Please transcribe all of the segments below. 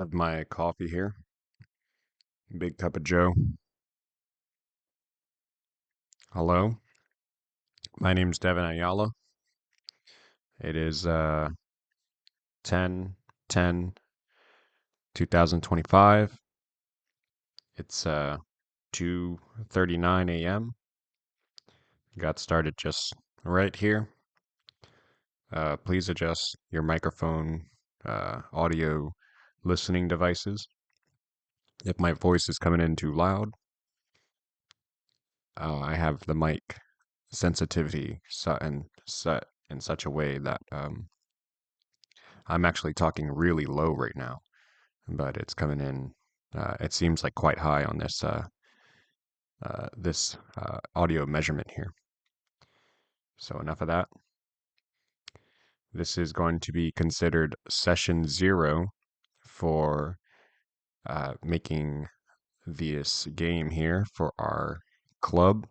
Have my coffee here. Big cup of Joe. Hello, my name's Devin Ayala. It is 10 2025. It's 2:39 a.m. Got started just right here. Please adjust your microphone audio listening devices. If my voice is coming in too loud, I have the mic sensitivity set in such a way that I'm actually talking really low right now, but it's coming in. It seems like quite high on this audio measurement here. So enough of that. This is going to be considered session 0 for making this game here for our club.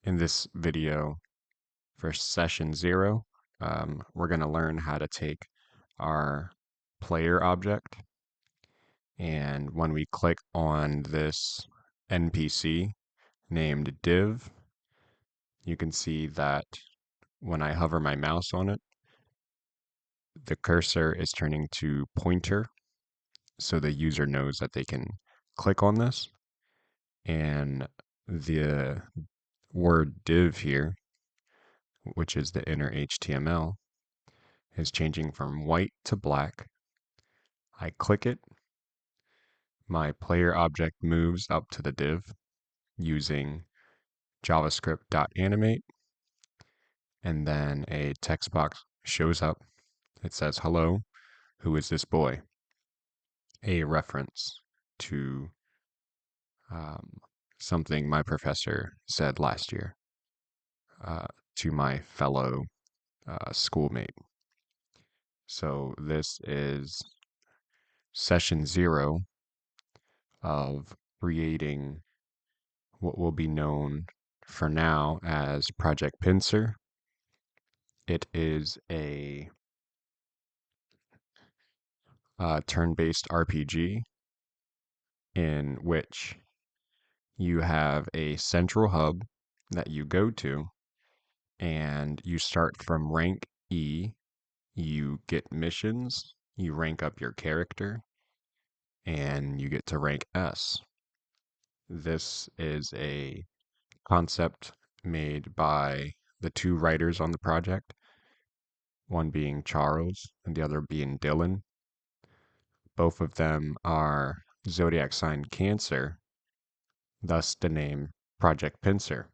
In this video, for session 0, we're going to learn how to take our player object, and when we click on this NPC named div, you can see that when I hover my mouse on it, the cursor is turning to pointer, so the user knows that they can click on this. And the word div here, which is the inner HTML, is changing from white to black. I click it, my player object moves up to the div using javascript.animate, and then a text box shows up. It says, "Hello, who is this boy?" A reference to um, something my professor said last year to my fellow schoolmate. So this is session 0 of creating what will be known for now as Project Pincer. It is a turn-based RPG in which you have a central hub that you go to, and you start from rank E. You get missions, you rank up your character, and you get to rank S. This is a concept made by the two writers on the project, one being Charles and the other being Dylan. Both of them are zodiac sign Cancer, thus the name Project Pincer.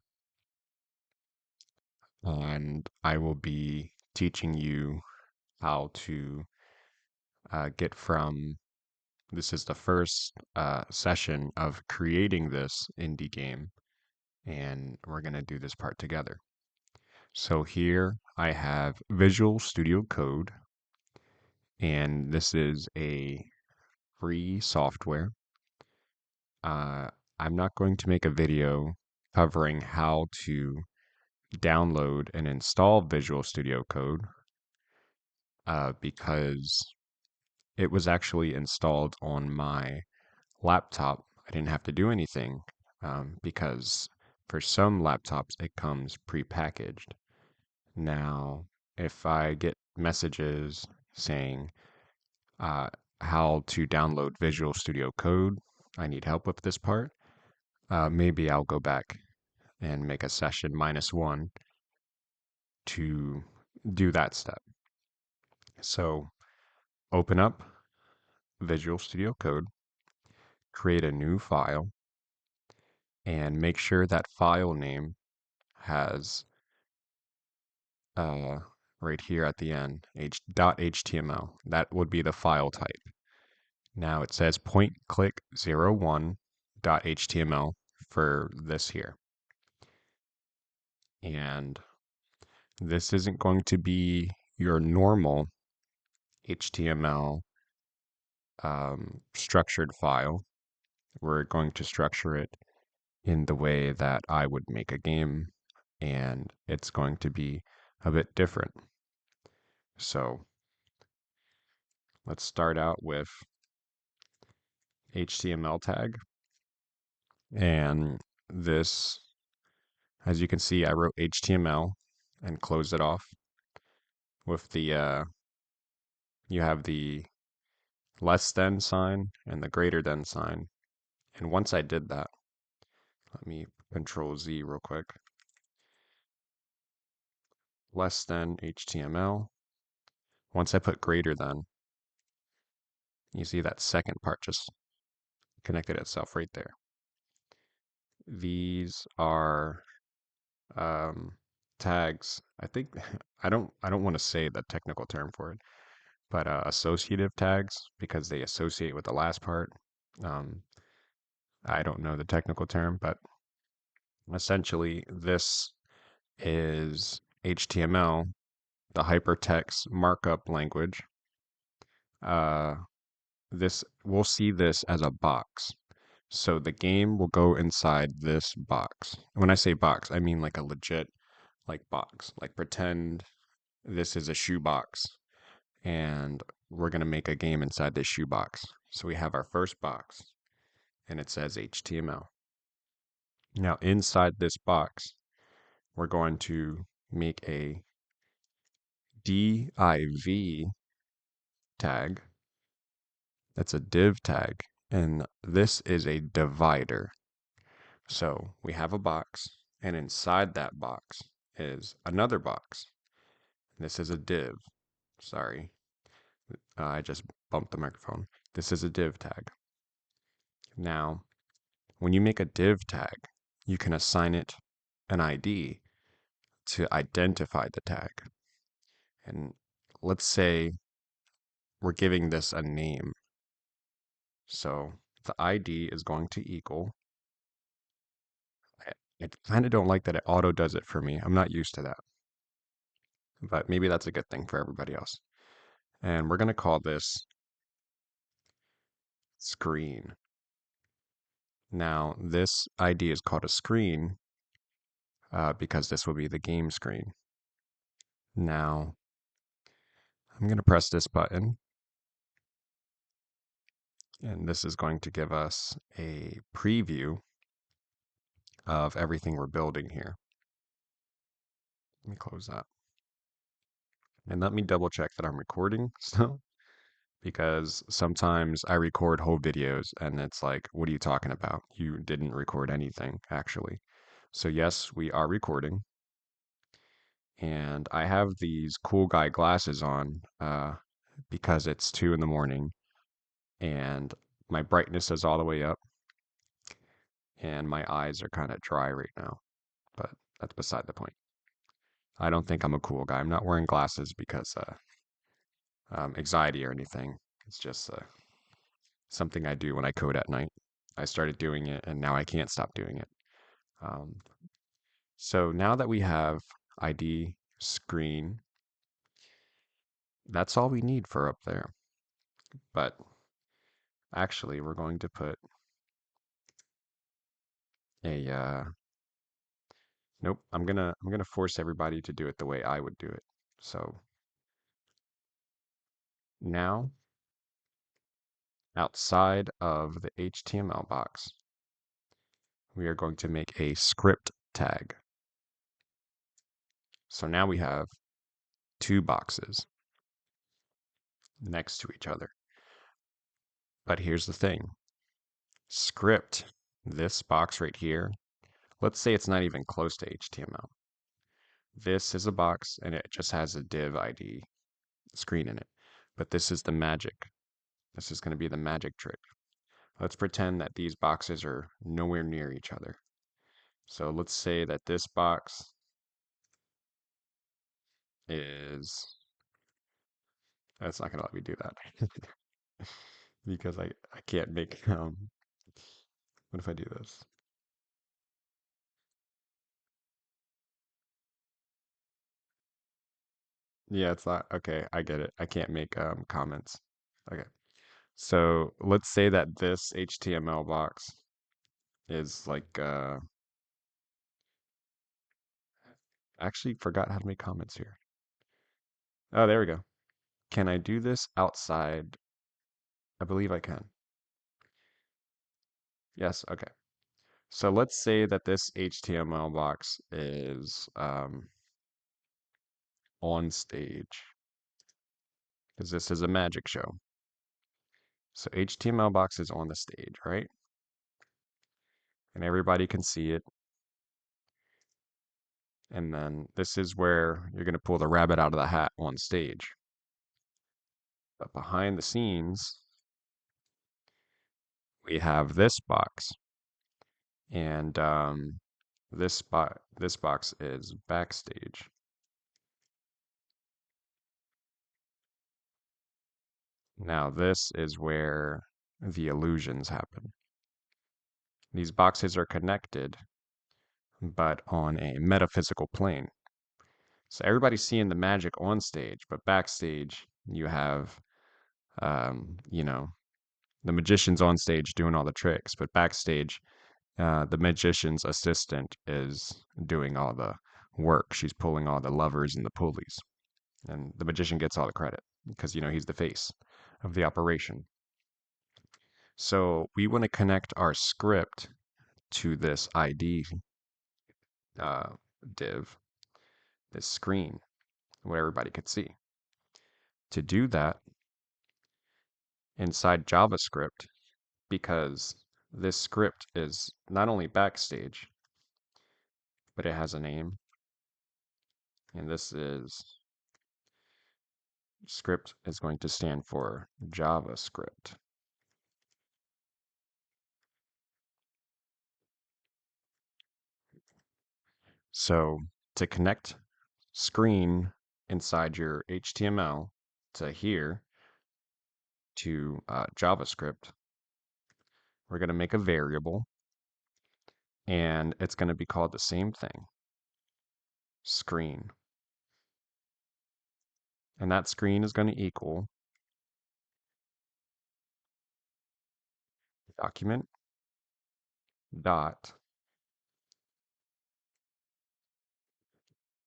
And I will be teaching you how to get from this is the first session of creating this indie game, and we're going to do this part together. So here I have Visual Studio Code, and this is a free software. I'm not going to make a video covering how to download and install Visual Studio Code because it was actually installed on my laptop. I didn't have to do anything because for some laptops it comes prepackaged. Now, if I get messages saying uh, how to download Visual Studio Code, I need help with this part, maybe I'll go back and make a session -1 to do that step. So open up Visual Studio Code, create a new file, and make sure that file name has uh, right here at the end, .html. That would be the file type. Now it says point click 01.html for this here. And this isn't going to be your normal HTML structured file. We're going to structure it in the way that I would make a game, and it's going to be a bit different. So let's start out with HTML tag. And this, as you can see, I wrote HTML and closed it off with you have the less than sign and the greater than sign. And once I did that, let me Control Z real quick. Less than HTML. Once I put greater than, you see that second part just connected itself right there. These are tags. I think I don't want to say the technical term for it, but associative tags because they associate with the last part. Um, I don't know the technical term, but essentially this is HTML, the hypertext markup language. Uh, this we'll see this as a box. So the game will go inside this box. When I say box, I mean like a legit like box. Like pretend this is a shoebox and we're going to make a game inside this shoebox. So we have our first box and it says HTML. Now inside this box, we're going to make a div tag. That's a div tag. And this is a divider. So we have a box, and inside that box is another box. This is a div. Sorry, I just bumped the microphone. This is a div tag. Now, when you make a div tag, you can assign it an ID to identify the tag. And let's say we're giving this a name. So the ID is going to equal. I kind of don't like that it auto does it for me. I'm not used to that, but maybe that's a good thing for everybody else. And we're going to call this screen. Now, this ID is called a screen because this will be the game screen. Now, I'm going to press this button, and this is going to give us a preview of everything we're building here. Let me close that. And let me double check that I'm recording still, because sometimes I record whole videos and it's like, what are you talking about? You didn't record anything, actually. So, yes, we are recording. And I have these cool guy glasses on because it's 2 in the morning and my brightness is all the way up and my eyes are kind of dry right now, but that's beside the point. I don't think I'm a cool guy. I'm not wearing glasses because anxiety or anything. It's just something I do when I code at night. I started doing it and now I can't stop doing it. Um, so now that we have ID screen, that's all we need for up there. But actually, we're going to put a nope, I'm gonna force everybody to do it the way I would do it. So now outside of the HTML box, we are going to make a script tag. So now we have two boxes next to each other. But here's the thing. Script, this box right here, let's say it's not even close to HTML. This is a box and it just has a div ID screen in it. But this is the magic. This is going to be the magic trick. Let's pretend that these boxes are nowhere near each other. So let's say that this box is, that's not gonna let me do that because I can't make, what if I do this? Yeah, it's not, okay, I get it. I can't make comments. Okay, so let's say that this HTML box is like, actually forgot how to make comments here. Oh, there we go. can I do this outside? I believe I can. Yes, okay. So let's say that this HTML box is on stage, because this is a magic show. So HTML box is on the stage, right? And everybody can see it. And then this is where you're going to pull the rabbit out of the hat on stage. But behind the scenes, we have this box. And this box is backstage. Now this is where the illusions happen. These boxes are connected, but on a metaphysical plane. So everybody's seeing the magic on stage, but backstage you have, you know, the magician's on stage doing all the tricks, but backstage, the magician's assistant is doing all the work. She's pulling all the levers and the pulleys, and the magician gets all the credit because he's the face of the operation. So we want to connect our script to this ID uh, div, this screen, what everybody could see. To do that inside JavaScript, because this script is not only backstage, but it has a name, and this is script is going to stand for JavaScript. So to connect screen inside your HTML to here to JavaScript, we're going to make a variable, and it's going to be called the same thing, screen. And that screen is going to equal document dot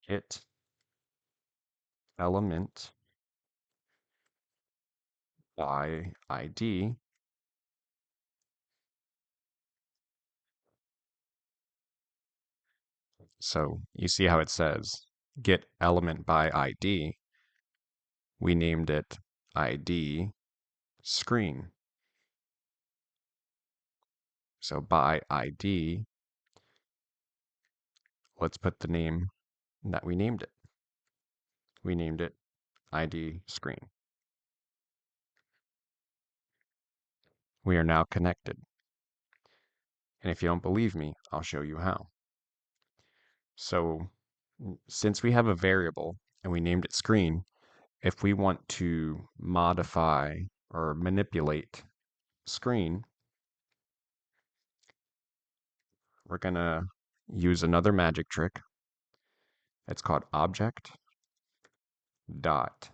get element by ID. So you see how it says get element by ID. We named it ID screen. So by ID, let's put the name that we named it. We named it ID screen. We are now connected. And if you don't believe me, I'll show you how. So since we have a variable and we named it screen, if we want to modify or manipulate screen, we're going to use another magic trick. It's called object dot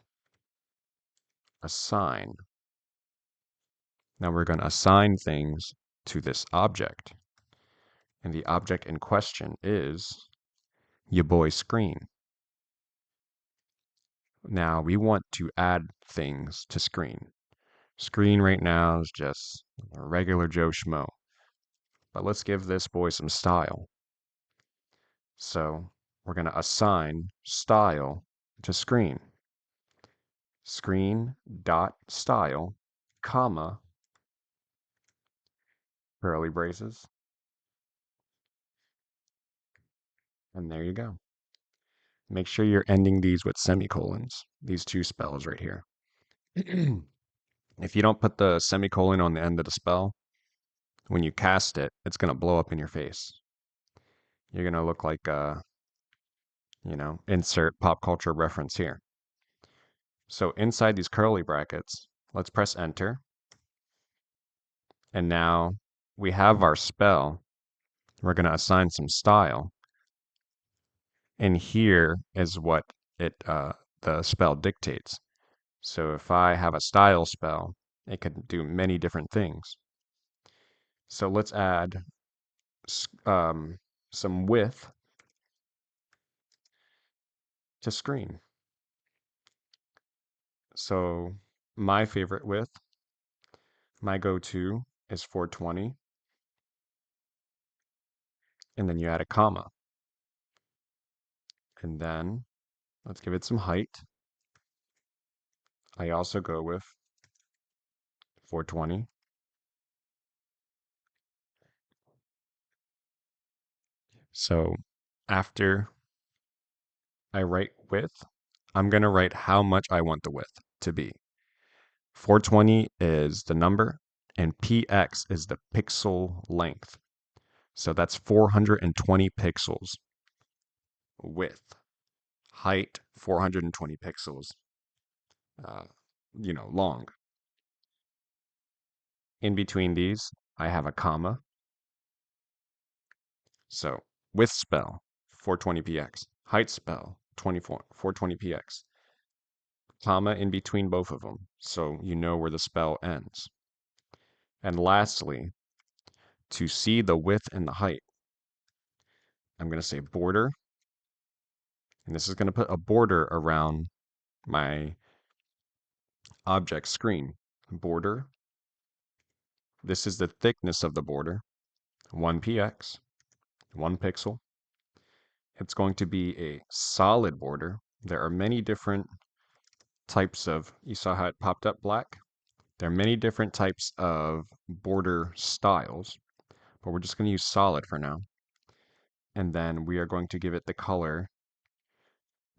assign. Now we're going to assign things to this object. And the object in question is your boy screen. Now we want to add things to screen. Screen right now is just a regular Joe Schmo. But let's give this boy some style. So we're going to assign style to screen. Screen dot style, comma, curly braces. And there you go. Make sure you're ending these with semicolons, these two spells right here. If you don't put the semicolon on the end of the spell, when you cast it, it's going to blow up in your face. You're going to look like, insert pop culture reference here. So inside these curly brackets, let's press enter. And now we have our spell. We're going to assign some style. And here is what the spell dictates. So if I have a style spell, it could do many different things. So let's add some width to screen. So my favorite width, my go-to is 420, and then you add a comma. And then let's give it some height. I also go with 420. So after I write width, I'm going to write how much I want the width to be. 420 is the number, and px is the pixel length. So that's 420 pixels. Width, height, 420 pixels, uh, long. In between these, I have a comma. So width spell, 420px. Height spell, 420px. Comma in between both of them, so you know where the spell ends. And lastly, to see the width and the height, I'm going to say border, and this is going to put a border around my object screen. Border, this is the thickness of the border, 1px, 1 pixel. It's going to be a solid border. There are many different types of, you saw how it popped up black? There are many different types of border styles, but we're just going to use solid for now. And then we are going to give it the color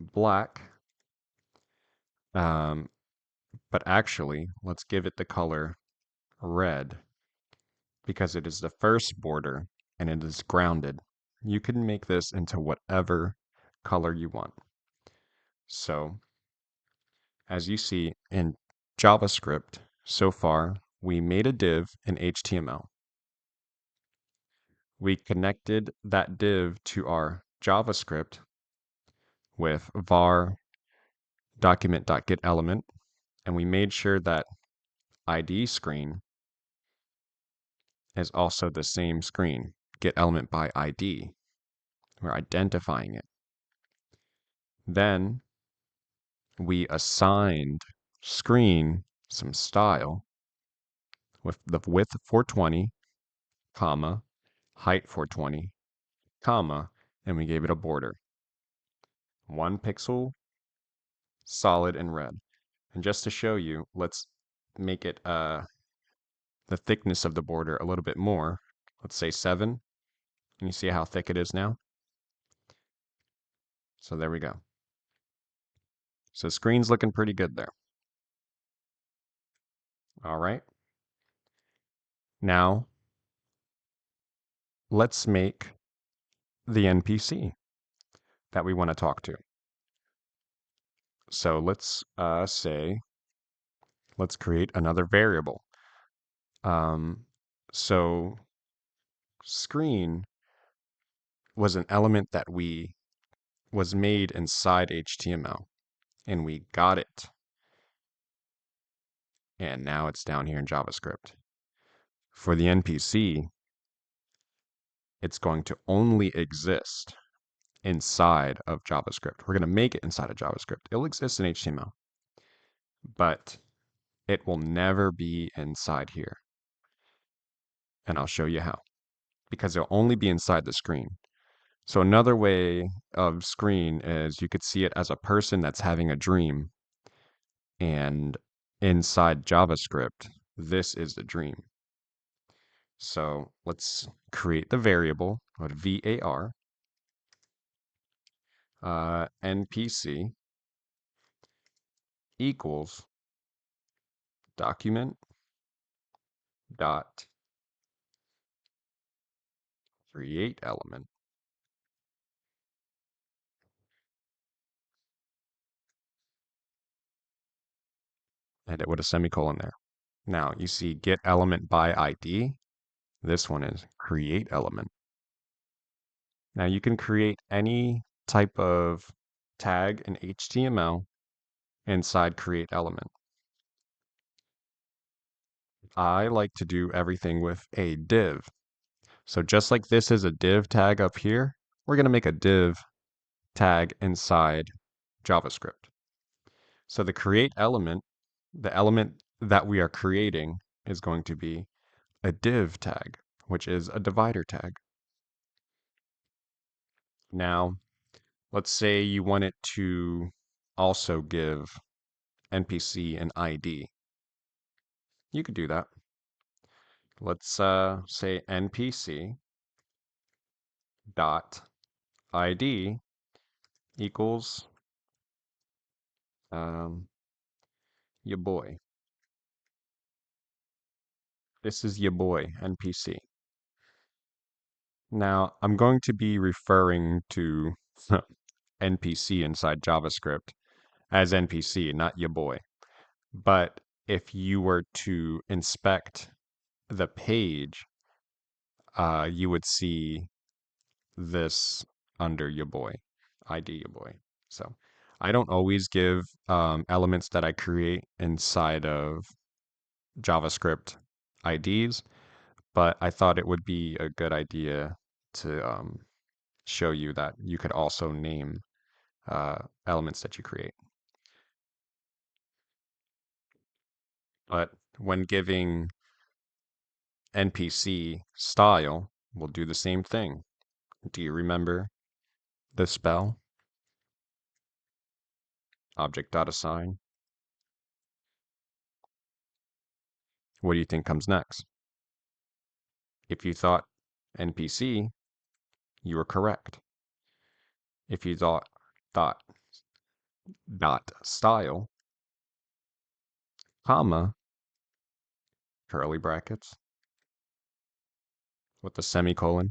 black. But actually, let's give it the color red because it is the first border and it is grounded. You can make this into whatever color you want. So, as you see in JavaScript, so far, we made a div in HTML. We connected that div to our JavaScript with var document.getElement, and we made sure that ID screen is also the same screen, getElement by ID. We're identifying it. Then we assigned screen some style with the width 420, comma, height 420, comma, and we gave it a border. 1 pixel, solid and red. And just to show you, let's make it the thickness of the border a little bit more. Let's say 7. And you see how thick it is now? So there we go. So screen's looking pretty good there. All right. Now, let's make the NPC that we want to talk to. So let's let's create another variable. So screen was an element that was made inside HTML, and we got it. And now it's down here in JavaScript. For the NPC, it's going to only exist inside of JavaScript. We're going to make it inside of JavaScript. It'll exist in HTML, but it will never be inside here. And I'll show you how. Because it'll only be inside the screen. So another way of screen is you could see it as a person that's having a dream. And inside JavaScript, this is the dream. So let's create the variable with var npc equals document dot create element. And it with a semicolon there. Now you see get element by ID. This one is create element. Now you can create any type of tag in HTML inside create element. I like to do everything with a div. So just like this is a div tag up here, we're going to make a div tag inside JavaScript. So the create element The element that we are creating is going to be a div tag, which is a divider tag. Now, let's say you want it to also give NPC an ID. You could do that. Let's say NPC dot ID equals um, your boy. This is your boy, NPC. Now, I'm going to be referring to NPC inside JavaScript as NPC, not your boy. But if you were to inspect the page, you would see this under your boy, ID your boy. So I don't always give elements that I create inside of JavaScript IDs, but I thought it would be a good idea to show you that you could also name elements that you create. But when giving NPC style, we'll do the same thing. Do you remember the spell? Object.assign. What do you think comes next? If you thought NPC, you were correct. If you thought dot style, comma, curly brackets, with the semicolon,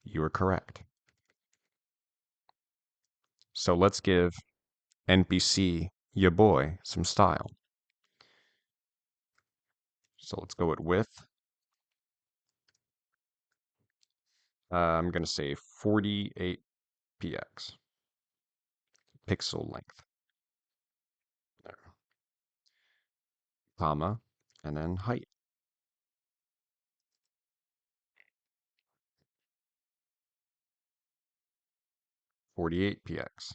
you were correct. So let's give NPC your boy some style. So let's go with width. I'm going to say 48 px, pixel length, there, comma, and then height. 48 px.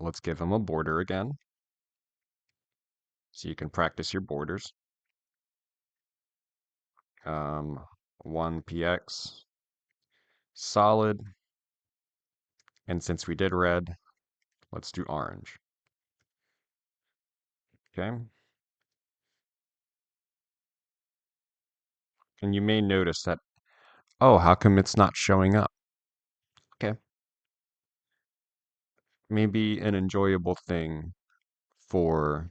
Let's give him a border again, so you can practice your borders. 1 px, solid, and since we did red, let's do orange. Okay. And you may notice that, oh, how come it's not showing up? Okay. Maybe an enjoyable thing for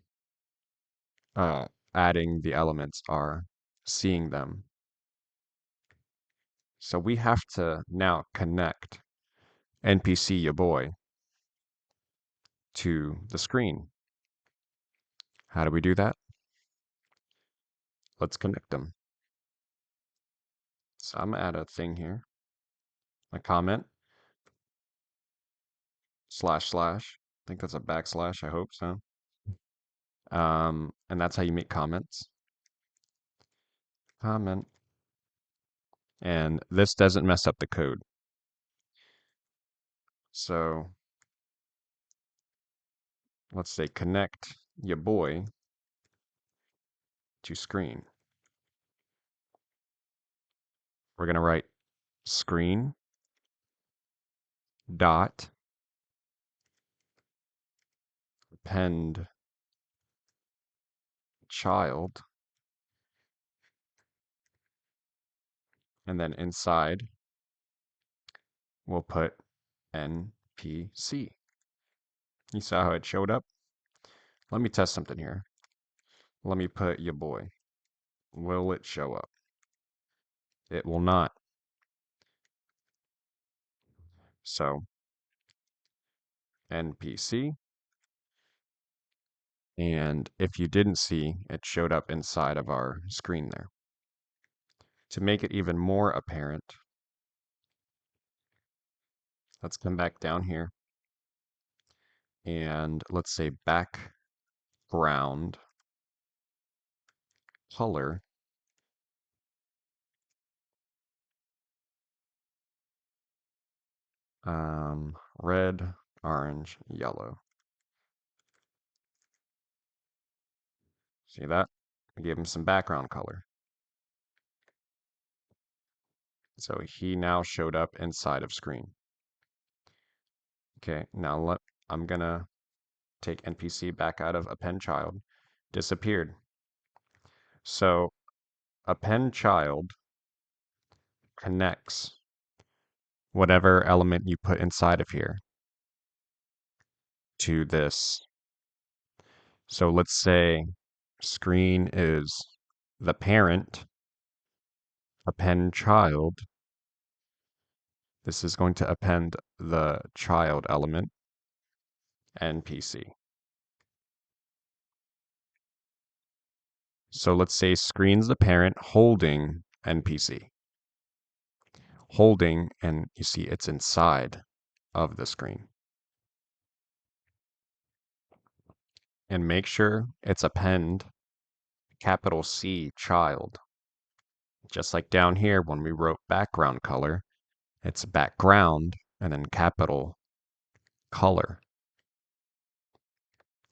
uh, adding the elements are seeing them. So we have to now connect NPC your boy to the screen. How do we do that? Let's connect them. So I'm gonna add a thing here, a comment, slash slash. I think that's a backslash. I hope so. And that's how you make comments. Comment. And this doesn't mess up the code. So let's say connect your boy to screen. We're going to write screen dot append child, and then inside we'll put NPC. You saw how it showed up? Let me test something here. Let me put your boy. Will it show up? It will not. So NPC. And if you didn't see, it showed up inside of our screen there. To make it even more apparent, let's come back down here and let's say background color red orange, yellow. See that? I gave him some background color. So he now showed up inside of screen. Okay, now I'm gonna take NPC back out of append child. Disappeared. So append child connects whatever element you put inside of here to this. So let's say screen is the parent, append child. This is going to append the child element, NPC. So let's say screen's the parent holding NPC. Holding, and you see it's inside of the screen. And make sure it's append capital C child. Just like down here when we wrote background color, it's background and then capital color.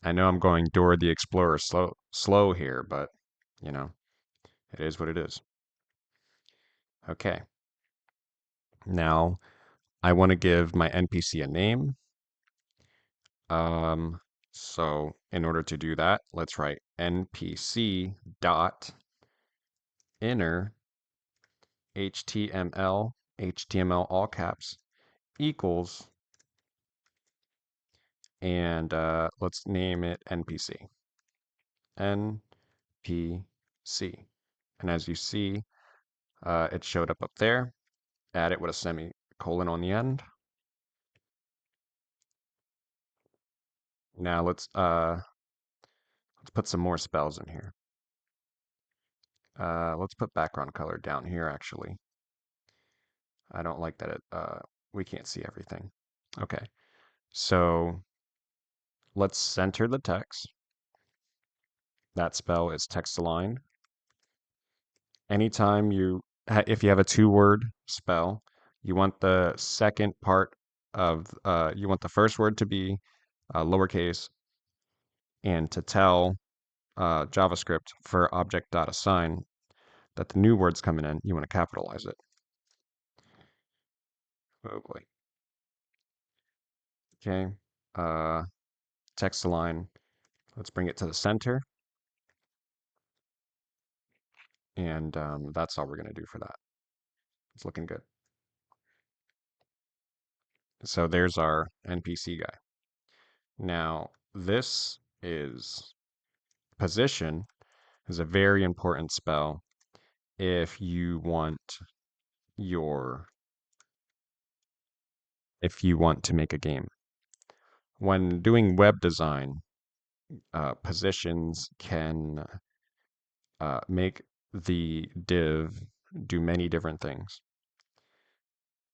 I know I'm going Dora the Explorer slow here, but you know, it is what it is. Okay. Now I want to give my NPC a name. Um, so in order to do that, let's write NPC dot inner HTML all caps equals, and let's name it NPC. NPC. And as you see, it showed up there. Add it with a semicolon on the end. Now let's put some more spells in here. Let's put background color down here actually. I don't like that we can't see everything. Okay, so let's center the text. That spell is text align. Anytime if you have a two-word spell, you want the second part of, you want the first word to be lowercase, and to tell JavaScript for object.assign that the new word's coming in, you want to capitalize it. Oh boy. Okay. Uh, text align. Let's bring it to the center. And that's all we're going to do for that. It's looking good. So there's our NPC guy. Now, this is position is a very important spell if you want your if you want to make a game. When doing web design, positions can make the div do many different things.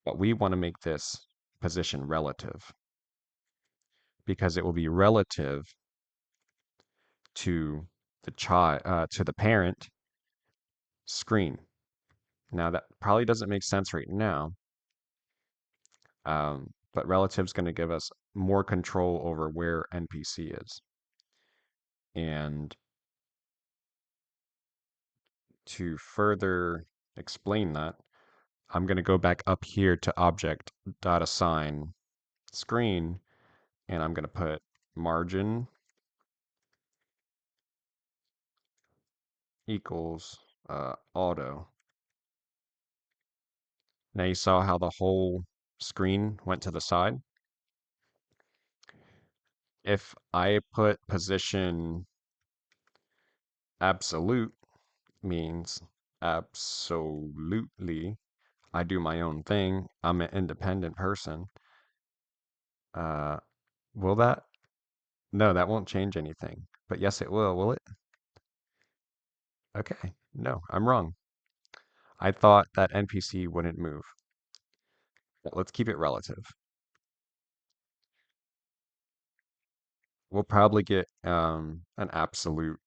But we want to make this position relative because it will be relative to to the parent screen. Now that probably doesn't make sense right now, but relative is going to give us more control over where NPC is. And to further explain that, I'm going to go back up here to object.assign screen, and I'm going to put margin equals auto. Now you saw how the whole screen went to the side. If I put position absolute, means absolutely I do my own thing, I'm an independent person. Uh, will that? No, that won't change anything. But yes, it will it? Okay, no, I'm wrong. I thought that NPC wouldn't move. But let's keep it relative. We'll probably get an absolute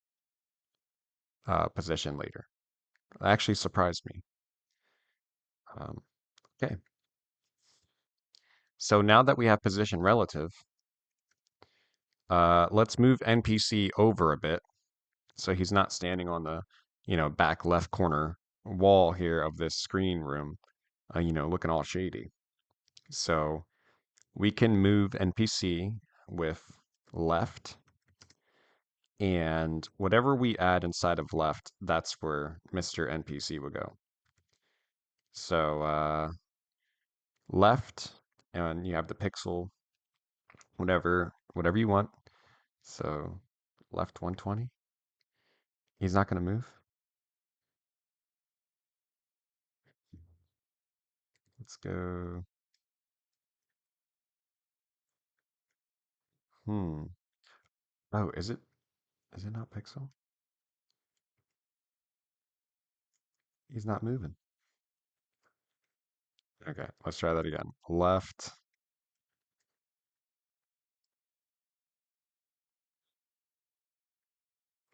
position later. That actually surprised me. Um, okay, So now that we have position relative, let's move NPC over a bit so he's not standing on the, back left corner wall here of this screen room, looking all shady. So we can move NPC with left, and whatever we add inside of left, that's where Mr. NPC will go. So left, and you have the pixel, whatever you want. So left 120. He's not going to move. Let's go. Hmm. Oh, is it? Is it not pixel? He's not moving. Okay, let's try that again. Left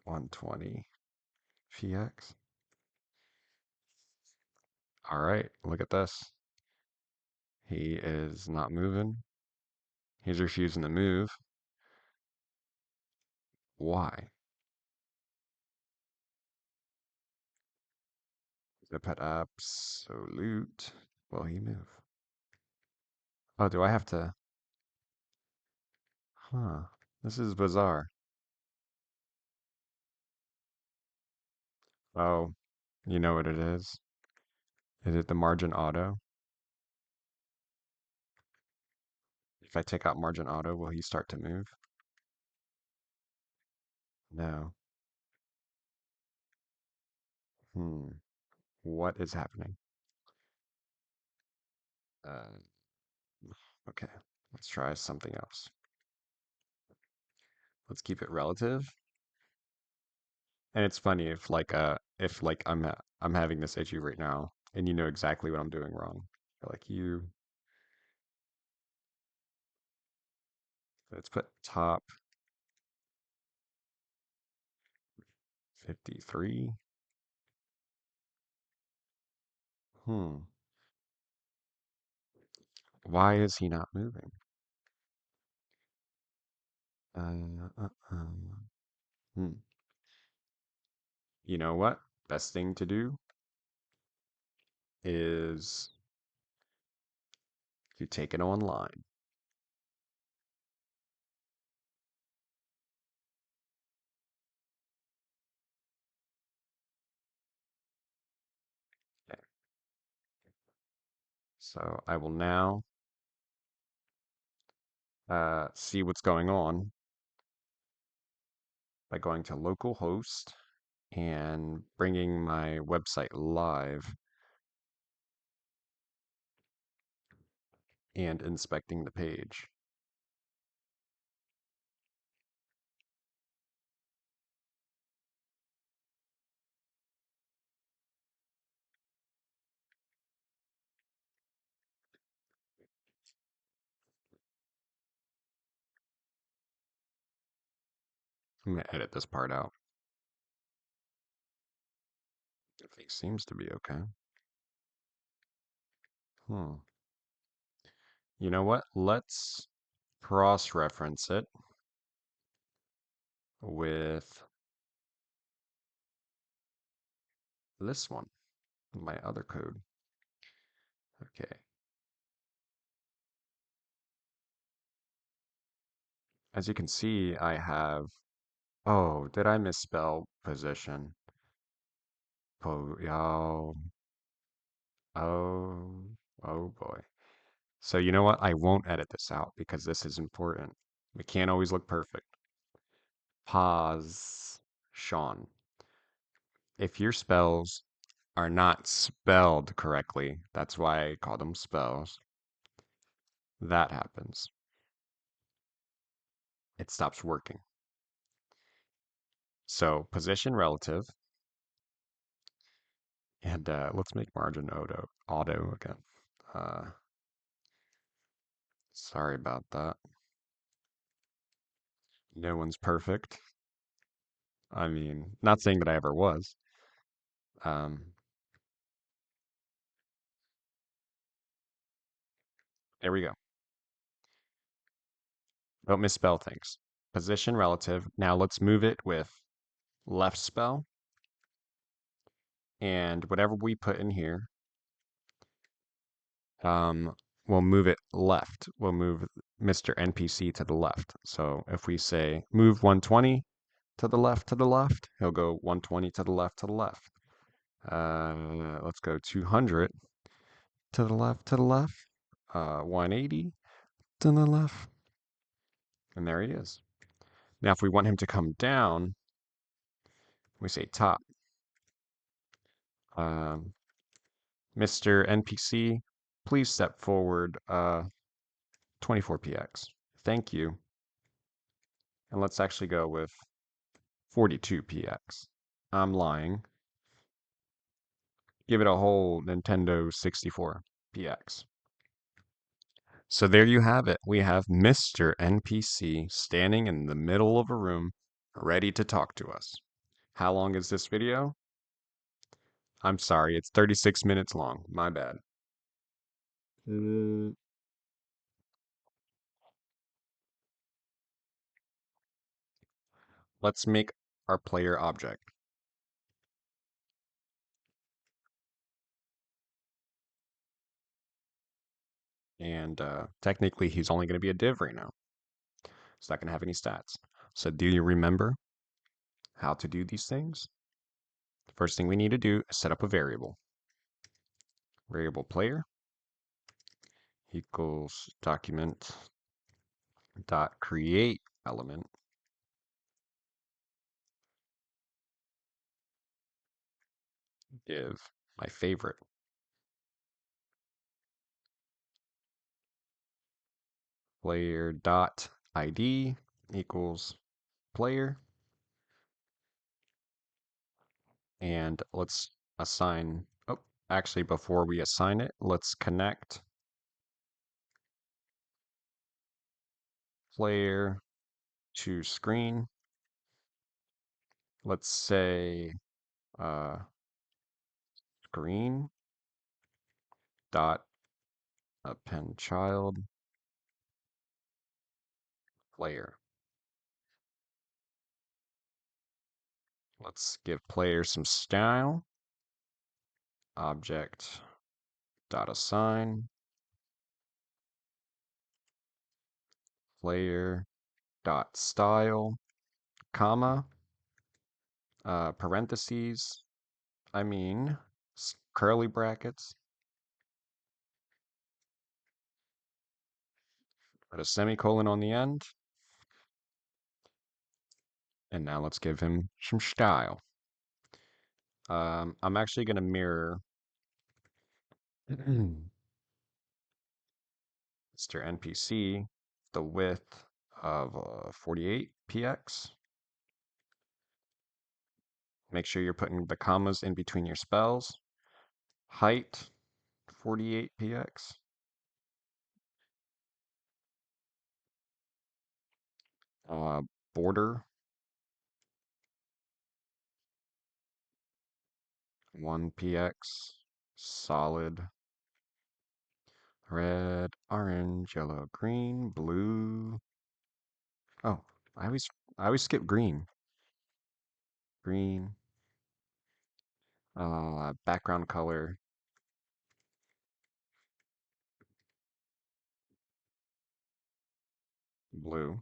120 PX. All right, look at this. He is not moving. He's refusing to move. Why? The pet absolute. Will he move? Oh, do I have to? Huh. This is bizarre. Oh, you know what it is? Is it the margin auto? If I take out margin auto, will he start to move? No. Hmm. What is happening? Uh, okay. Let's try something else. Let's keep it relative. And it's funny if like I'm having this issue right now and you know exactly what I'm doing wrong. You're like let's put top 53. Hmm. Why is he not moving? Uh, uh, uh. Hmm. You know what? Best thing to do is to take it online. Okay. So I will now see what's going on by going to localhost and bringing my website live and inspecting the page. I'm gonna edit this part out. Everything seems to be okay. Hmm. You know what? Let's cross-reference it with this one, my other code. Okay. As you can see, I have, oh, did I misspell position? Oh, oh, oh boy. So you know what? I won't edit this out because this is important. We can't always look perfect. Pause, Sean. If your spells are not spelled correctly, that's why I call them spells, that happens. It stops working. So position relative, and let's make margin auto again. Uh, sorry about that. No one's perfect. I mean, not saying that I ever was. Um, there we go. Don't misspell things. Position relative. Now let's move it with left spell. And whatever we put in here, we'll move it left. We'll move Mr. NPC to the left. So if we say move 120 to the left, he'll go 120 to the left. Let's go 200 to the left. 180 to the left. And there he is. Now, if we want him to come down, we say top. Mr. NPC, please step forward 24px. Thank you. And let's actually go with 42px. I'm lying. Give it a whole Nintendo 64px. So there you have it. We have Mr. NPC standing in the middle of a room, ready to talk to us. How long is this video? I'm sorry, it's 36 minutes long. My bad. Uh, Let's make our player object. And technically, he's only going to be a div right now. It's not going to have any stats. So do you remember how to do these things? The first thing we need to do is set up a variable. Variable player equals document dot create element div, my favorite. Player dot ID equals player. And let's assign, oh, actually before we assign it, let's connect player to screen. Let's say screen dot append child player. Let's give player some style. Object dot assign player dot style, comma, parentheses, I mean curly brackets, put a semicolon on the end, and now let's give him some style. I'm actually going to mirror Mr. NPC the width of 48px. Make sure you're putting the commas in between your spells. Height 48px. Border 1px. Solid red, orange, yellow, green, blue. Oh, I always skip green. Green. Background color blue.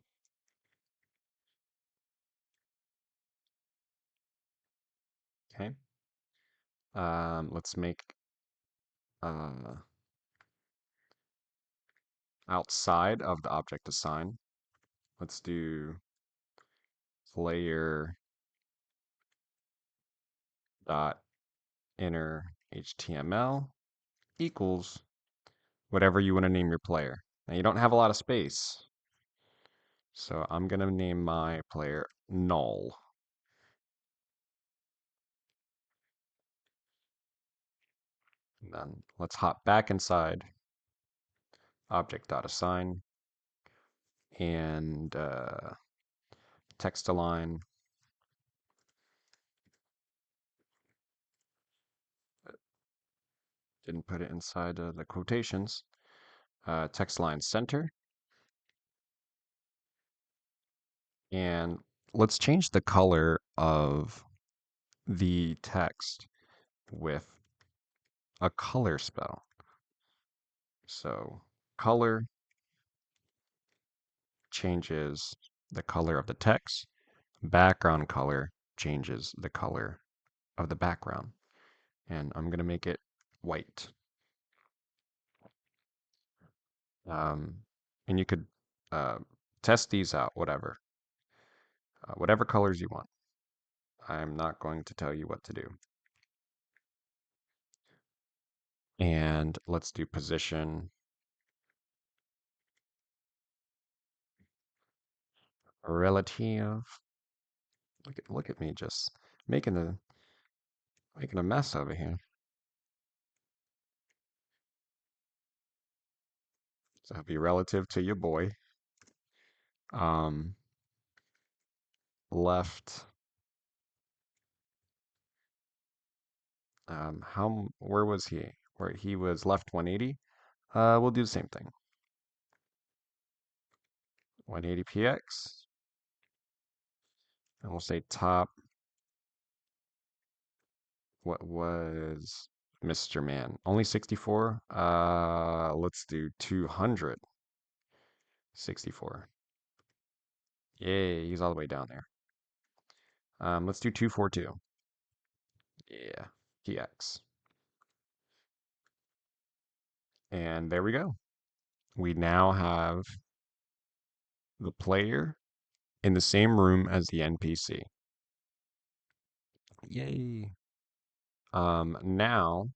Okay. Let's make uh outside of the object assign. Let's do player dot inner HTML equals whatever you want to name your player. Now you don't have a lot of space, so I'm gonna name my player null. And then let's hop back inside object.assign and text align. Didn't put it inside the quotations. Text line center. And let's change the color of the text with a color spell. So color changes the color of the text. Background color changes the color of the background. And I'm going to make it white. Um, and you could uh, test these out, whatever colors you want. I'm not going to tell you what to do. And let's do position relative. Look at me just making a mess over here. So be relative to your boy. Um, left. Where was he? Where he was left 180. We'll do the same thing. 180 px, and we'll say top. What was Mr. Man? Only 64. Let's do 264. Yay, he's all the way down there. Let's do 242. Yeah, px. And there we go. We now have the player in the same room as the NPC. Yay. Now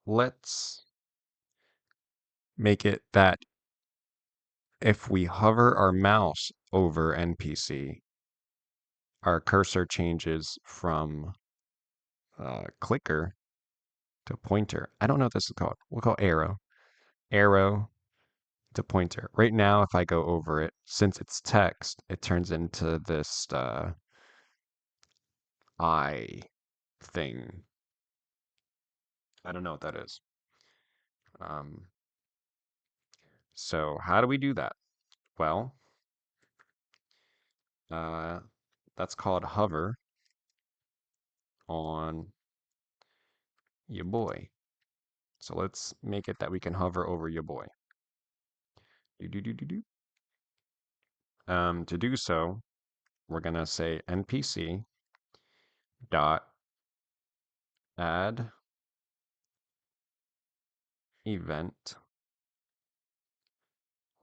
let's make it that if we hover our mouse over NPC, our cursor changes from clicker to pointer. I don't know what this is called. We'll call arrow. Arrow to pointer. Right now, if I go over it, since it's text, it turns into this eye thing. I don't know what that is. Um, so how do we do that? Well, uh, that's called hover on your boy. So let's make it that we can hover over your boy. Do, do, do, do, do. To do so, we're going to say npc dot add event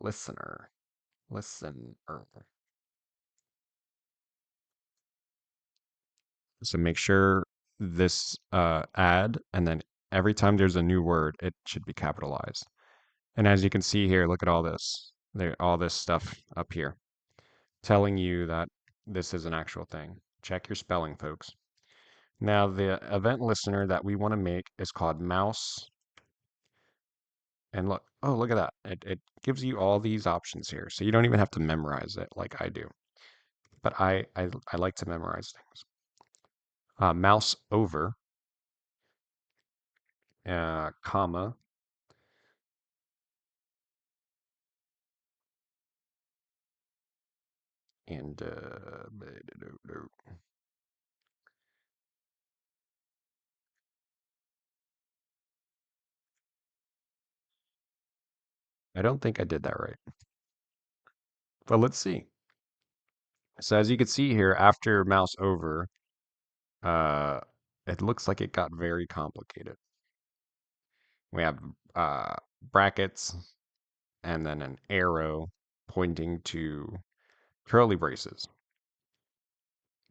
listener. Listener. So make sure this add, and then every time there's a new word, it should be capitalized. And as you can see here, look at all this. All this stuff up here telling you that this is an actual thing. Check your spelling, folks. Now, the event listener that we want to make is called mouse. And look, oh, look at that. It gives you all these options here. So you don't even have to memorize it like I do. But I like to memorize things. Mouse over, comma, and I don't think I did that right. But let's see. So as you can see here, after mouse over, uh, it looks like it got very complicated. We have brackets and then an arrow pointing to curly braces.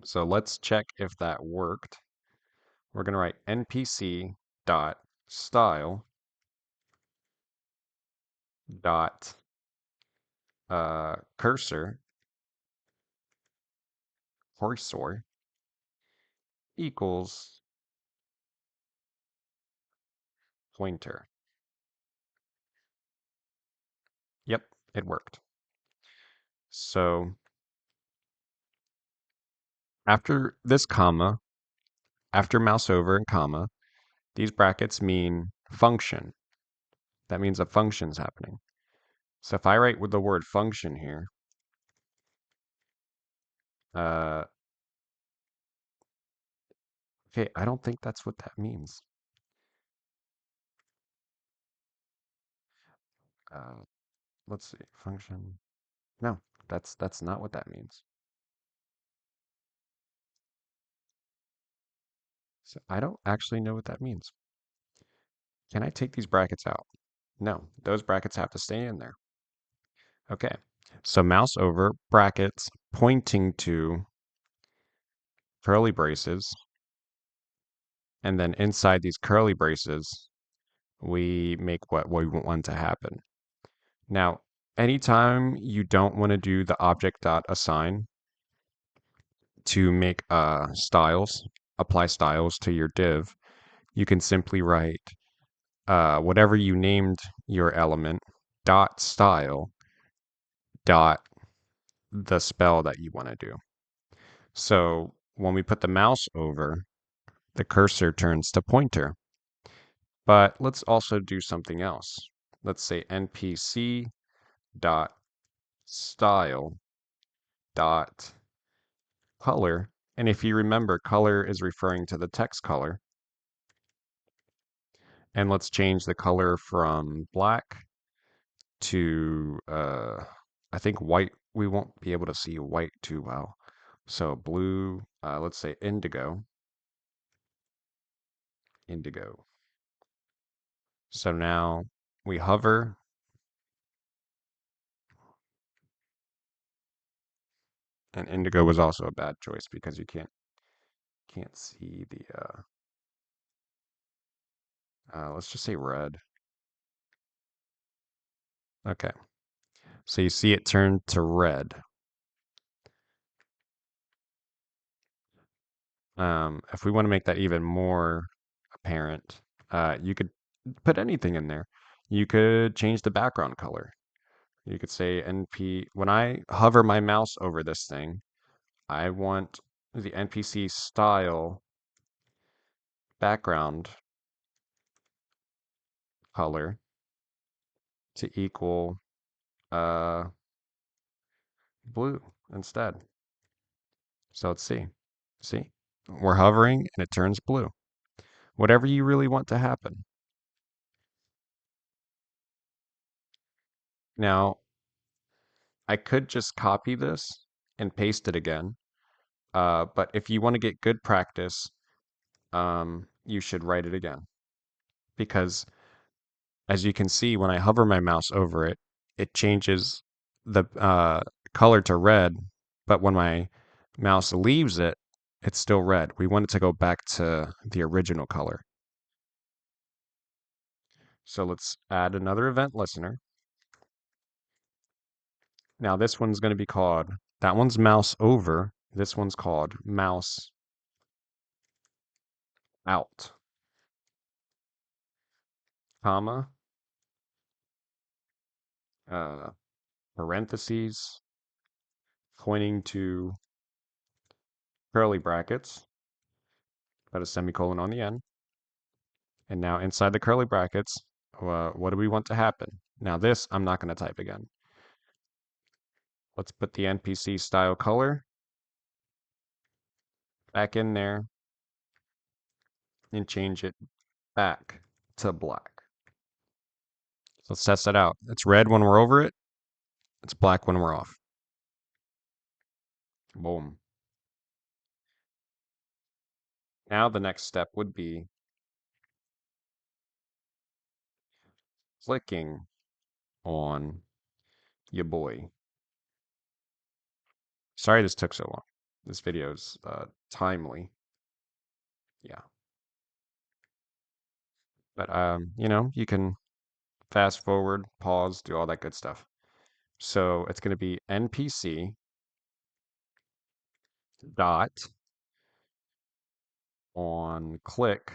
So let's check if that worked. We're going to write npc dot style dot cursor cursor equals pointer. Yep, it worked. So after this comma, after mouse over and comma, these brackets mean function. That means a function's happening. So if I write with the word function here, uh, okay, I don't think that's what that means. Uh, let's see, function. No, that's not what that means. So I don't actually know what that means. Can I take these brackets out? No, those brackets have to stay in there. Okay, so mouse over brackets pointing to curly braces, and then inside these curly braces, we make what we want to happen. Now, anytime you don't want to do the object dot assign to make styles, apply styles to your div, you can simply write whatever you named your element dot style dot the spell that you want to do. So when we put the mouse over, the cursor turns to pointer. But let's also do something else. Let's say npc dot style dot color. And if you remember, color is referring to the text color. And let's change the color from black to, I think white. We won't be able to see white too well. So blue, let's say indigo. Indigo. So now we hover, and indigo was also a bad choice because you can't see the let's just say red. Okay. So you see it turn to red. If we want to make that even more apparent, you could put anything in there. You could change the background color. You could say NP. When I hover my mouse over this thing, I want the NPC style background color to equal uh, blue instead. So let's see. See? We're hovering and it turns blue. Whatever you really want to happen. Now, I could just copy this and paste it again. But if you want to get good practice, you should write it again. Because as you can see, when I hover my mouse over it, it changes the color to red. But when my mouse leaves it, it's still red. We want it to go back to the original color. So let's add another event listener. Now this one's going to be called, that one's mouse over. This one's called mouse out, comma, uh, parentheses, pointing to curly brackets, put a semicolon on the end. And now inside the curly brackets, what do we want to happen? Now this, I'm not going to type again. Let's put the NPC style color back in there and change it back to black. So let's test that out. It's red when we're over it. It's black when we're off. Boom. Now the next step would be clicking on your boy. Sorry this took so long. This video is timely. Yeah. But you can fast forward, pause, do all that good stuff. So it's going to be NPC dot on click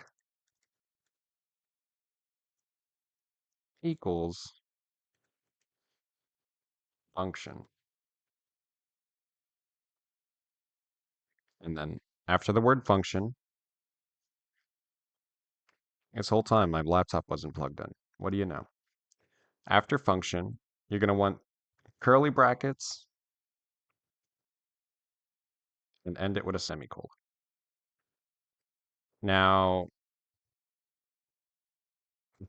equals function. And then after the word function, this whole time my laptop wasn't plugged in. What do you know? After function, You're going to want curly brackets and end it with a semicolon. Now,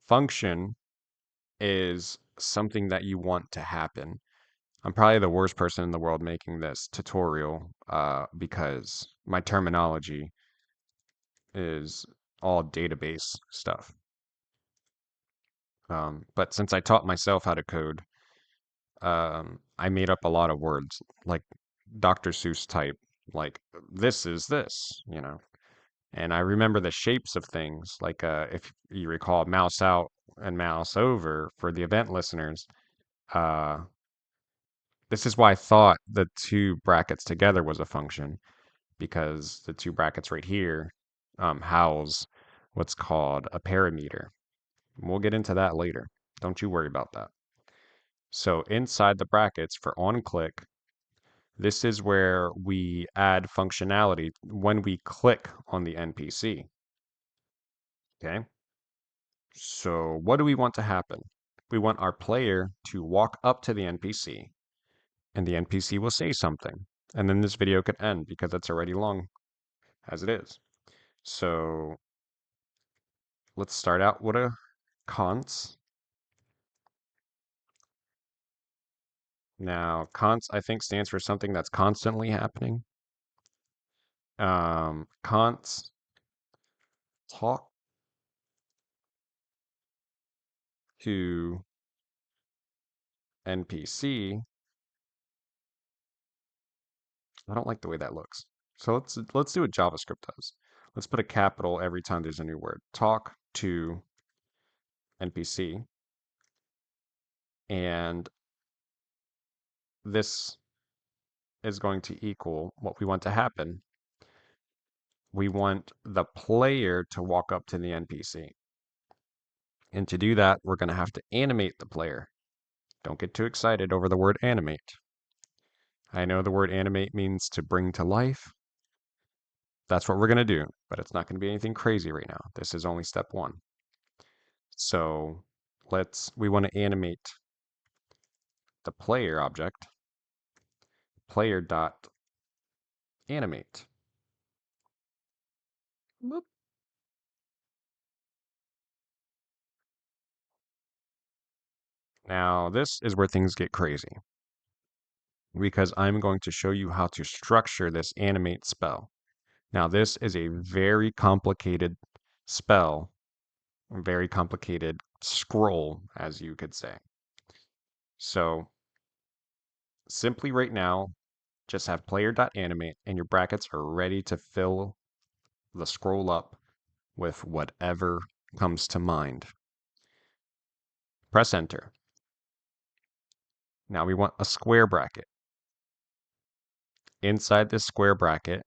function is something that you want to happen. I'm probably the worst person in the world making this tutorial because my terminology is all database stuff. But since I taught myself how to code, I made up a lot of words like Dr. Seuss type, like this is this, you know. And I remember the shapes of things, like if you recall, mouse out and mouse over for the event listeners. Uh, this is why I thought the two brackets together was a function because the two brackets right here house what's called a parameter. We'll get into that later. Don't you worry about that. So inside the brackets for on-click, this is where we add functionality when we click on the NPC. Okay. So what do we want to happen? We want our player to walk up to the NPC and the NPC will say something. And then this video could end because it's already long as it is. So let's start out with a const. Now, const I think stands for something that's constantly happening. Const talk to NPC. I don't like the way that looks. So let's do what JavaScript does. Let's put a capital every time there's a new word. Talk to NPC. And this is going to equal what we want to happen. We want the player to walk up to the NPC. And to do that, we're going to have to animate the player. Don't get too excited over the word animate. I know the word animate means to bring to life. That's what we're going to do, but it's not going to be anything crazy right now. This is only step one. So we want to animate the player object, player dot animate. Boop. Now this is where things get crazy because I'm going to show you how to structure this animate spell. Now this is a very complicated spell, a very complicated scroll, as you could say. So simply right now, just have player.animate and your brackets are ready to fill the scroll up with whatever comes to mind. Press enter. Now we want a square bracket. Inside this square bracket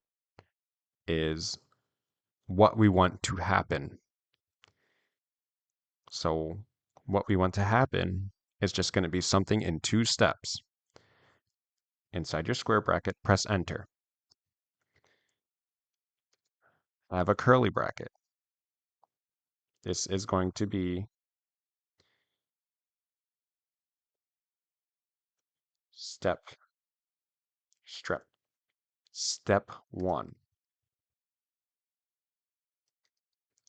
is what we want to happen. So what we want to happen is just going to be something in two steps. Inside your square bracket, press enter. I have a curly bracket. This is going to be step strep step one.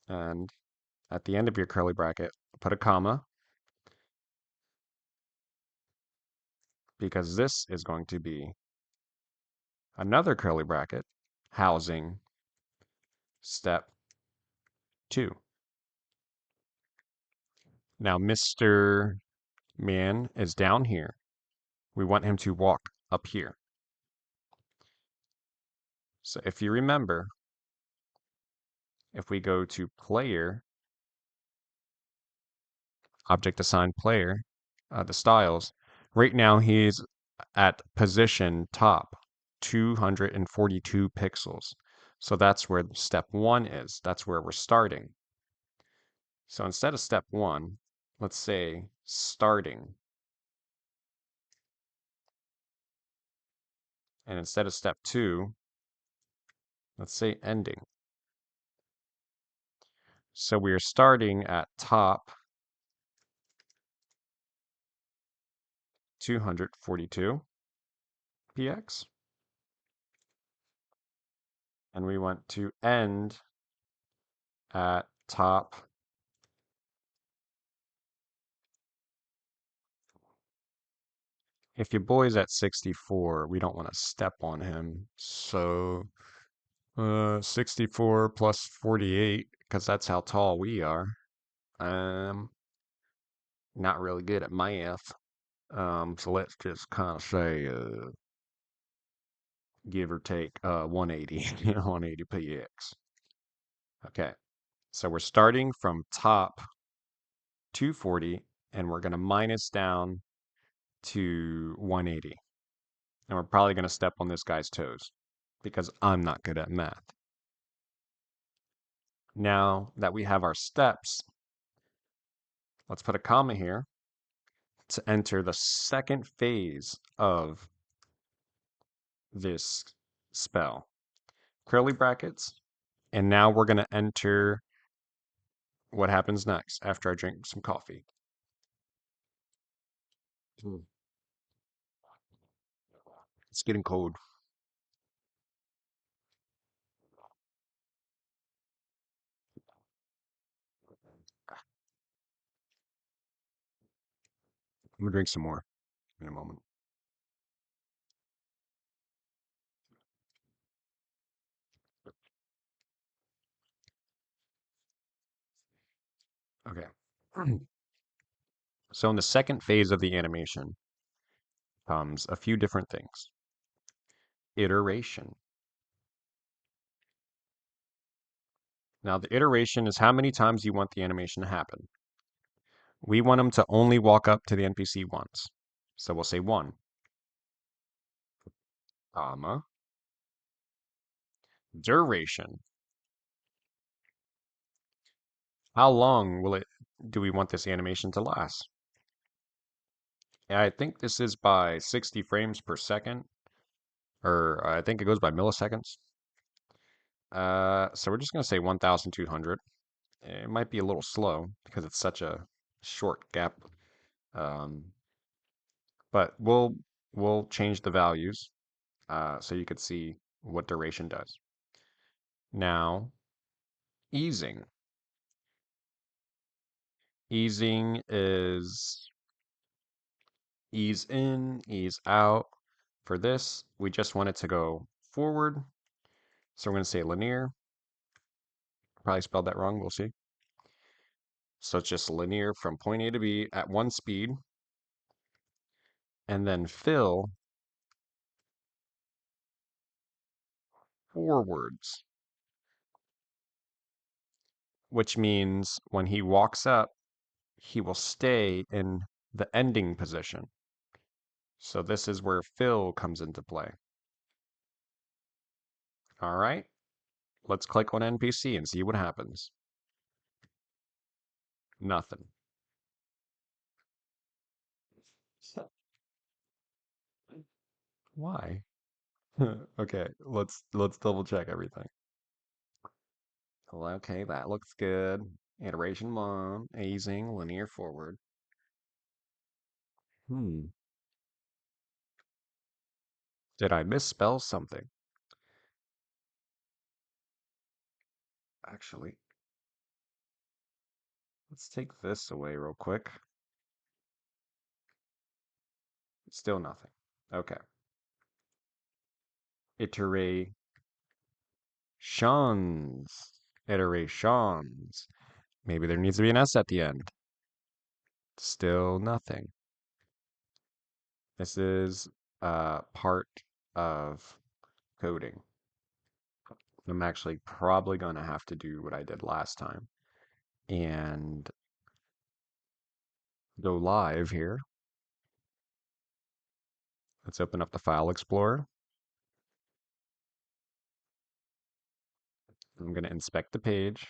And at the end of your curly bracket, put a comma because this is going to be another curly bracket housing step two. Now, Mr. Man is down here. We want him to walk up here. So if you remember, if we go to player, object assigned player, the styles, right now he's at position top 242 pixels. So that's where step one is. That's where we're starting. So instead of step one, let's say starting. And instead of step two, let's say ending. So we are starting at top 242 px. And we want to end at top. If your boy's at 64, we don't want to step on him. So 64 plus 48, because that's how tall we are. Not really good at math. So let's just kind of say, give or take 180, 180 px. Okay, so we're starting from top 240, and we're going to minus down to 180. And we're probably going to step on this guy's toes because I'm not good at math. Now that we have our steps, let's put a comma here to enter the second phase of this spell. Curly brackets. And now we're going to enter what happens next after I drink some coffee. It's getting cold. I'm going to drink some more in a moment. Okay. So in the second phase of the animation comes a few different things. Iteration. Now the iteration is how many times you want the animation to happen. We want him to only walk up to the NPC once. So we'll say 1, comma, duration. How long do we want this animation to last? I think this is by 60 frames per second, or I think it goes by milliseconds. So we're just going to say 1,200. It might be a little slow because it's such a short gap. Um, but we'll change the values so you could see what duration does. Now, easing. Easing is ease in, ease out. For this, we just want it to go forward. So we're going to say linear. Probably spelled that wrong. We'll see. So it's just linear from point A to B at one speed. And then fill forwards, which means when he walks up, he will stay in the ending position. So this is where fill comes into play. All right, let's click on NPC and see what happens. Nothing. Why? Okay, let's double check everything. Well, okay, that looks good. Iteration 1, easing, linear forward. Did I misspell something? Actually, let's take this away real quick. Still nothing. Okay. Iterations. Iterations. Maybe there needs to be an S at the end. Still nothing. This is part of coding. I'm actually probably going to have to do what I did last time and go live here. Let's open up the File Explorer. I'm going to inspect the page.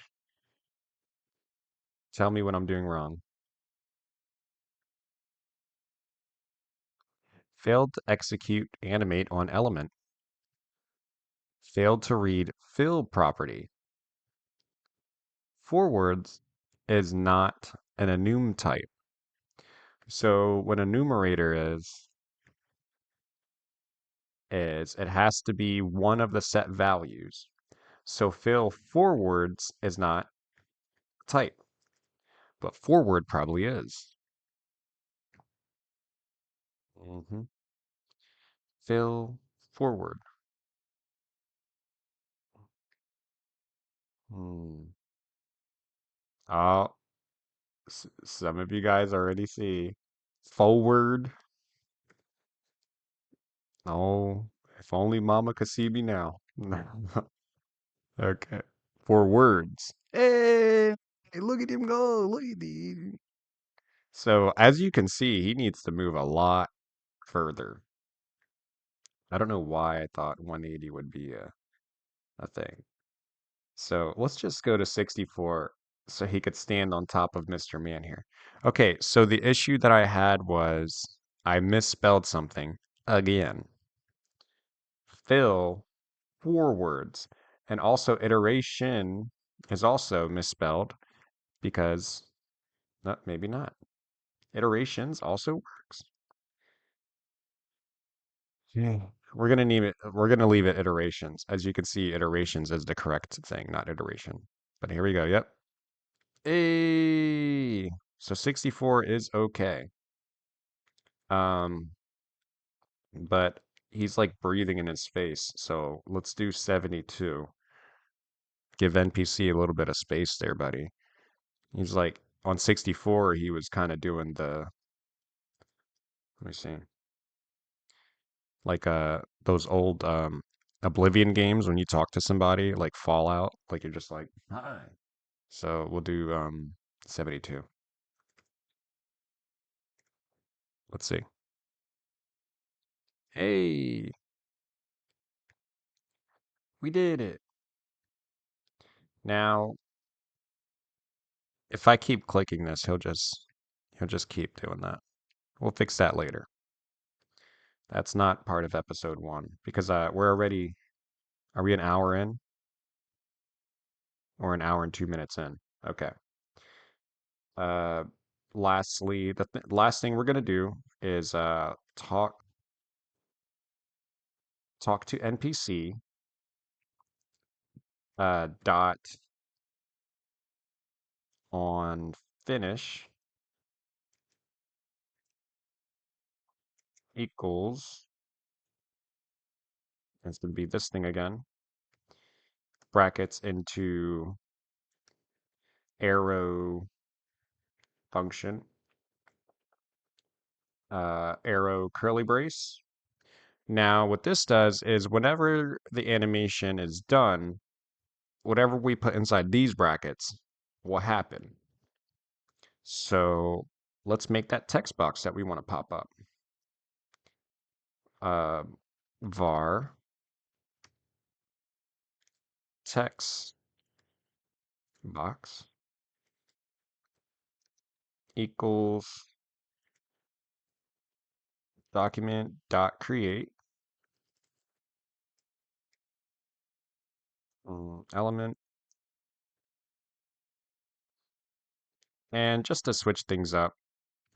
Tell me what I'm doing wrong. Failed to execute animate on element. Failed to read fill property. Forwards is not an enum type. So what a numerator is is it has to be one of the set values. So fill forwards is not type, but forward probably is. Hmm. Fill forward. Hmm. Oh, some of you guys already see. Forward. Oh, if only Mama could see me now. Okay. For words. Hey, look at him go. Look at him. So as you can see, he needs to move a lot further. I don't know why I thought 180 would be a thing. So let's just go to 64 so he could stand on top of Mr. Man here. Okay, so the issue that I had was I misspelled something again. Fill forwards. And also iteration is also misspelled because no, maybe not. Iterations also works. Yeah. We're gonna leave it iterations. As you can see, iterations is the correct thing, not iteration. But here we go. Yep. Hey. So 64 is okay. Um, but he's like breathing in his face. So let's do 72. Give NPC a little bit of space there, buddy. He's like on 64, he was kind of doing let me see, like those old Oblivion games when you talk to somebody, like Fallout, like you're just like, hi. So we'll do 72. Let's see. Hey, we did it. Now, if I keep clicking this, he'll just keep doing that. We'll fix that later. That's not part of episode 1 because we're already are we an hour in or an hour and 2 minutes in? Okay. Uh, lastly, the last thing we're gonna do is talk to NPC dot on finish equals, it's gonna be this thing again, brackets into arrow function, arrow curly brace. Now, what this does is whenever the animation is done, whatever we put inside these brackets will happen. So let's make that text box that we want to pop up. Uh, var text box equals document dot create element. And just to switch things up,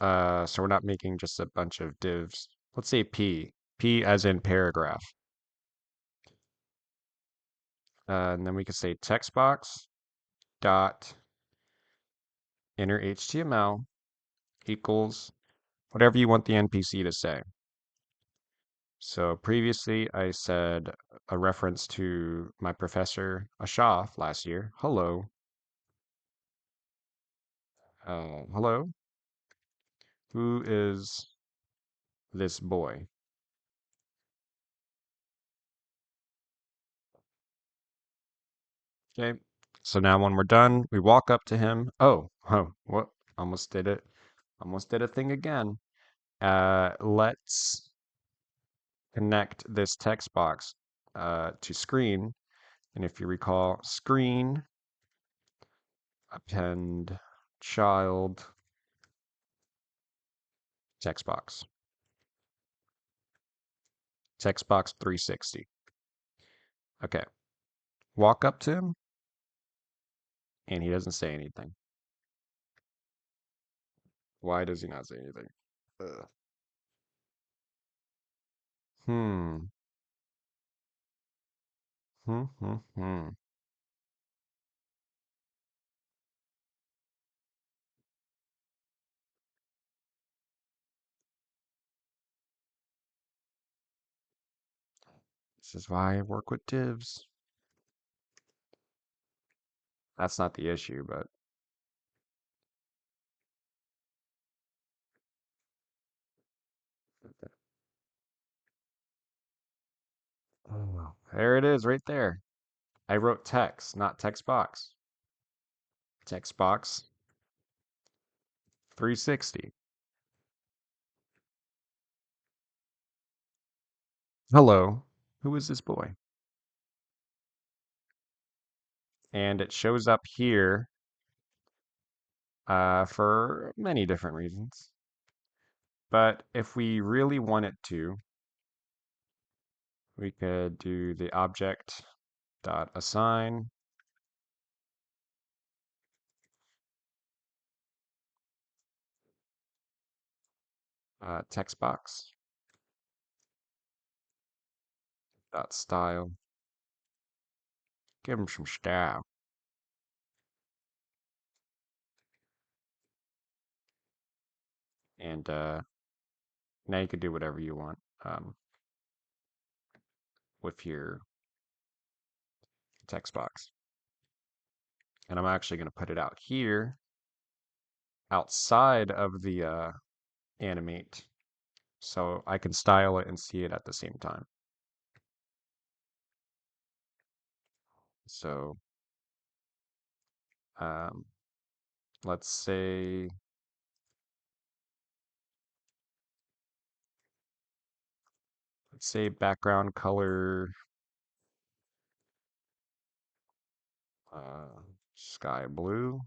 so we're not making just a bunch of divs. Let's say P as in paragraph. And then we could say text box dot inner HTML equals whatever you want the NPC to say. So previously I said a reference to my professor Ashaf last year. Hello. Hello. Who is this boy? Okay. So now when we're done, we walk up to him. Oh, what? Almost did it. Almost did a thing again. Let's connect this text box to screen. And if you recall, screen, append, child, text box, text box 360. Okay. Walk up to him, and he doesn't say anything. Why does he not say anything? Ugh. Hmm. Hmm, hmm, hmm. This is why I work with divs. That's not the issue, but oh, there it is right there. I wrote text, not text box. Text box 360. Hello, who is this boy? And it shows up here for many different reasons. But if we really wanted to, we could do the object dot assign text box dot style. Give him some style. And now you could do whatever you want with your text box. And I'm actually going to put it out here outside of the animate so I can style it and see it at the same time. So um, let's say background color uh, sky blue.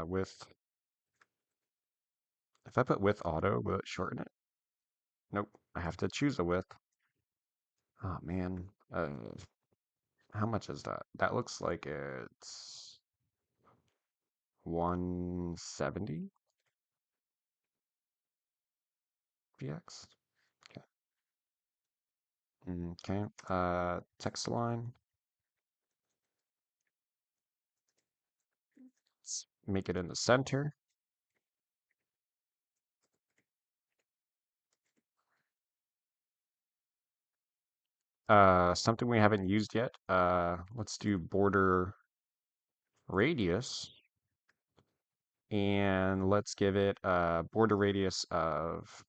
With if I put with auto, will it shorten it? Nope. I have to choose a width. Oh man. How much is that? That looks like it's 170 px. Okay. Text align. Let's make it in the center. Something we haven't used yet. Let's do border radius, and let's give it a border radius of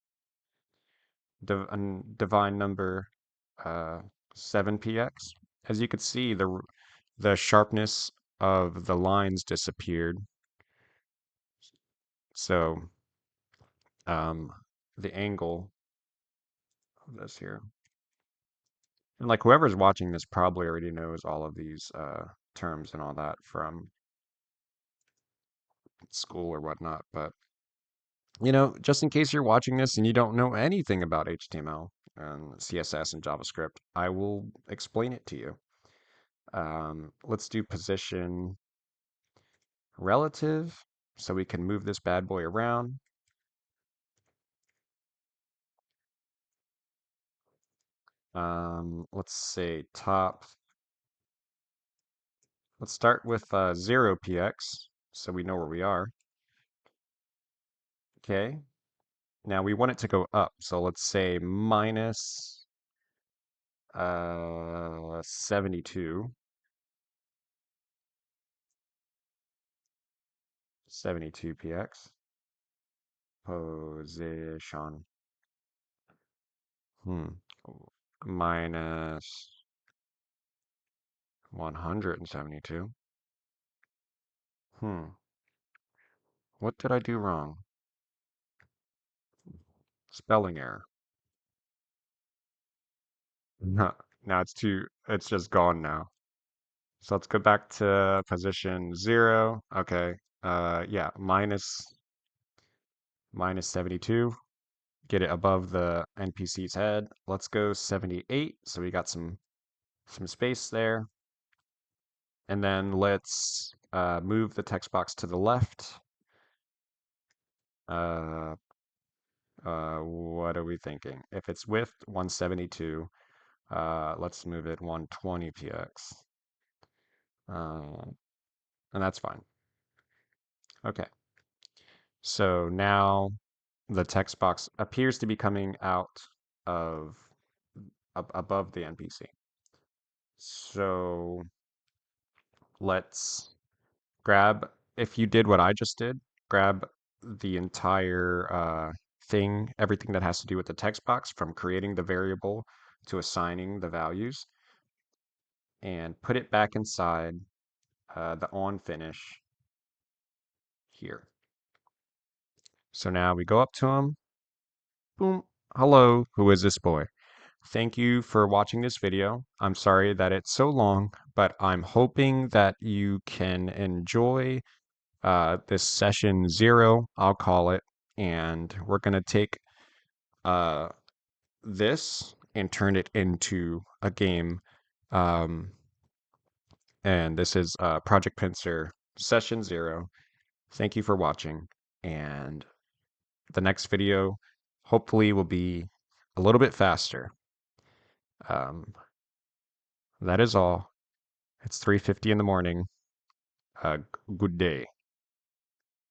divine number uh, 7px. As you can see, the sharpness of the lines disappeared. So um, the angle of this here, and like whoever's watching this probably already knows all of these terms and all that from school or whatnot. But just in case you're watching this and you don't know anything about HTML and CSS and JavaScript, I will explain it to you. Let's do position relative so we can move this bad boy around. Let's say top. Let's start with 0px so we know where we are. Okay. Now we want it to go up. So let's say minus 72. 72px. Position. Hmm. Minus 172. Hmm. What did I do wrong? Spelling error. No, now it's just gone now. So let's go back to position 0. Okay. Yeah, minus 72. Get it above the NPC's head. Let's go 78. So we got some space there. And then let's move the text box to the left. Uh, what are we thinking? If it's width 172, let's move it 120 px. And that's fine. Okay. So now the text box appears to be coming out of above the NPC. So let's grab, if you did what I just did, grab the entire thing, everything that has to do with the text box from creating the variable to assigning the values, and put it back inside the on finish here. So now we go up to him. Boom. Hello, who is this boy? Thank you for watching this video. I'm sorry that it's so long, but I'm hoping that you can enjoy this session 0, I'll call it, and we're going to take uh, this and turn it into a game. Um, and this is Project Pincer session 0. Thank you for watching, and the next video hopefully will be a little bit faster. Um, that is all. It's 3:50 in the morning. Good day.